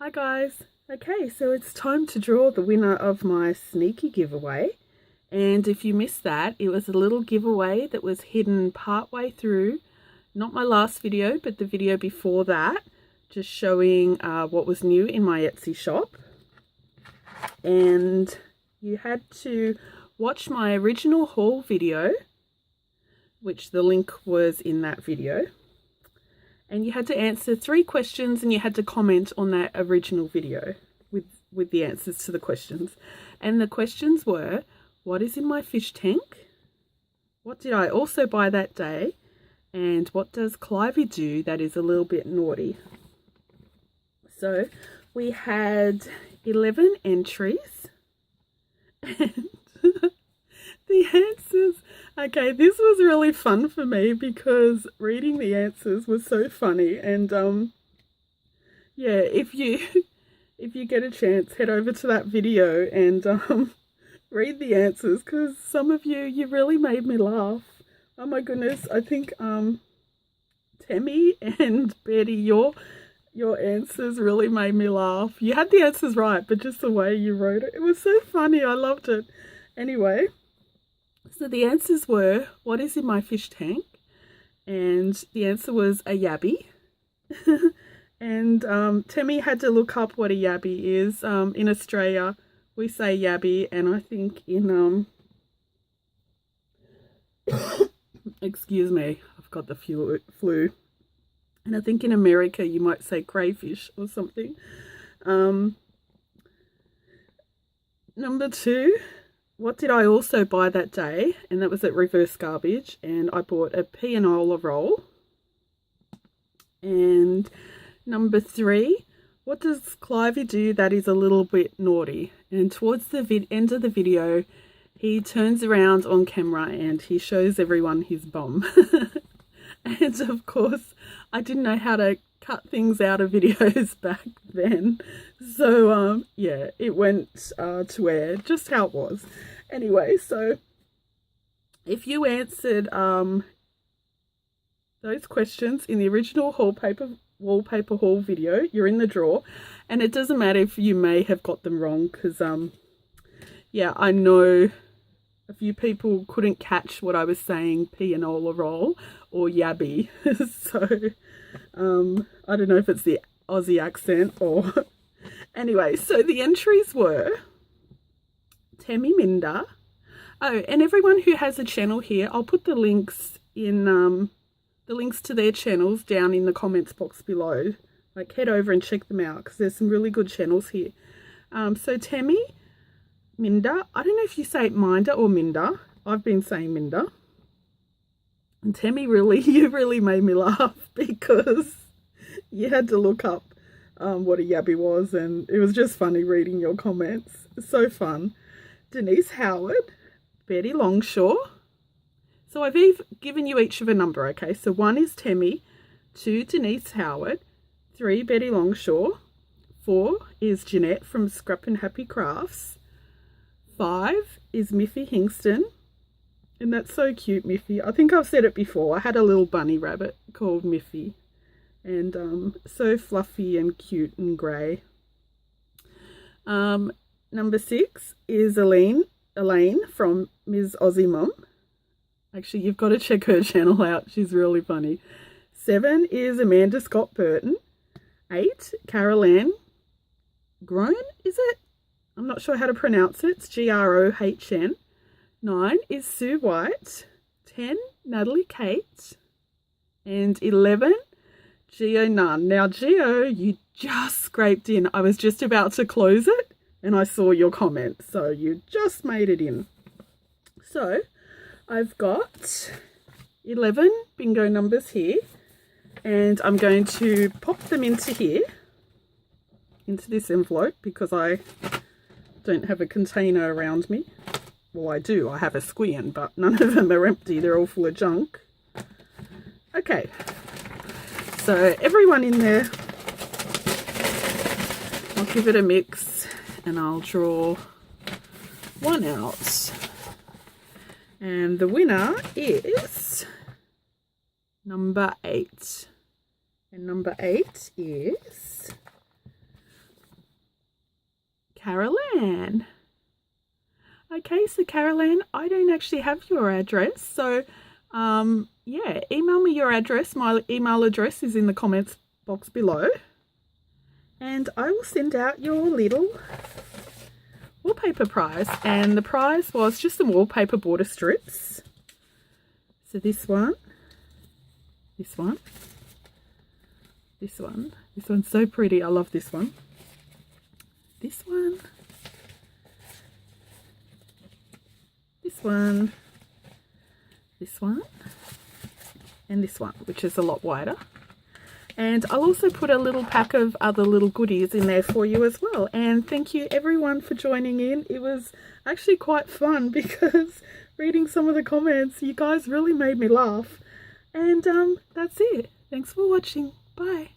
Hi guys. Okay, so it's time to draw the winner of my sneaky giveaway. And if you missed that, it was a little giveaway that was hidden partway through, not my last video, but the video before that, just showing what was new in my Etsy shop. And you had to watch my original haul video, which the link was in that video. And you had to answer 3 questions and you had to comment on that original video with the answers to the questions. And the questions were, what is in my fish tank? What did I also buy that day? And what does Clive do that is a little bit naughty? So we had 11 entries. And the answers, okay, this was really fun for me because reading the answers was so funny. And yeah, if you get a chance, head over to that video and read the answers, because some of you really made me laugh. Oh my goodness, I think Tammy and Betty, your answers really made me laugh. You had the answers right, but just the way you wrote it was so funny. I loved it. Anyway, so the answers were, what is in my fish tank? And the answer was a yabby. And Tammy had to look up what a yabby is. In Australia, we say yabby, and I think in excuse me, I've got the flu. And I think in America you might say crayfish or something. Number 2, what did I also buy that day? And that was at Reverse Garbage, and I bought a pianola roll. And number 3, what does Clive do that is a little bit naughty? And towards the end of the video, he turns around on camera and he shows everyone his bum. And of course, I didn't know how to cut things out of videos back then. So yeah, it went to air just how it was. Anyway, so if you answered those questions in the original wallpaper haul video, you're in the draw. And it doesn't matter if you may have got them wrong, because yeah, I know a few people couldn't catch what I was saying, pianola roll or yabby. So I don't know if it's the Aussie accent or anyway, so the entries were Tammy Minder. Oh, and everyone who has a channel here, I'll put the links in the links to their channels down in the comments box below. Like, head over and check them out because there's some really good channels here. So Tammy Minder, I don't know if you say Minder or Minder. I've been saying Minder. And Tammy, you really made me laugh because you had to look up what a yabby was, and it was just funny reading your comments. So fun. Denise Howard, Betty Longshaw. So I've given you each of a number, okay? So 1 is Tammy, 2 Denise Howard, 3 Betty Longshaw, 4 is Jeanette from Scrap and Happy Crafts, 5 is Miffy Hingston, and that's so cute, Miffy. I think I've said it before. I had a little bunny rabbit called Miffy, and so fluffy and cute and grey. Number 6 is Elaine from Ms. Aussie Mum. Actually, you've got to check her channel out. She's really funny. 7 is Amanda Scott Burton. 8, Carol Ann Groan, is it? I'm not sure how to pronounce it. It's Grohn. 9 is Sue White. 10, Natalie Kate. And 11, Geo Nunn. Now, Geo, you just scraped in. I was just about to close it and I saw your comment. So you just made it in. So I've got 11 bingo numbers here. And I'm going to pop them into here, into this envelope, because I don't have a container around me. Well, I do. I have a squeon, but none of them are empty. They're all full of junk. Okay. So everyone in there, I'll give it a mix and I'll draw one out. And the winner is number 8. And number 8 is Carol Ann. Okay, so Carol Ann, I don't actually have your address, so yeah, email me your address. My email address is in the comments box below, and I will send out your little wallpaper prize. And the prize was just some wallpaper border strips. So this one, this one, this one. This one's so pretty. I love this one. This one, this one, this one, and this one, which is a lot wider. And I'll also put a little pack of other little goodies in there for you as well. And thank you everyone for joining in. It was actually quite fun because reading some of the comments, you guys really made me laugh. And that's it. Thanks for watching. Bye.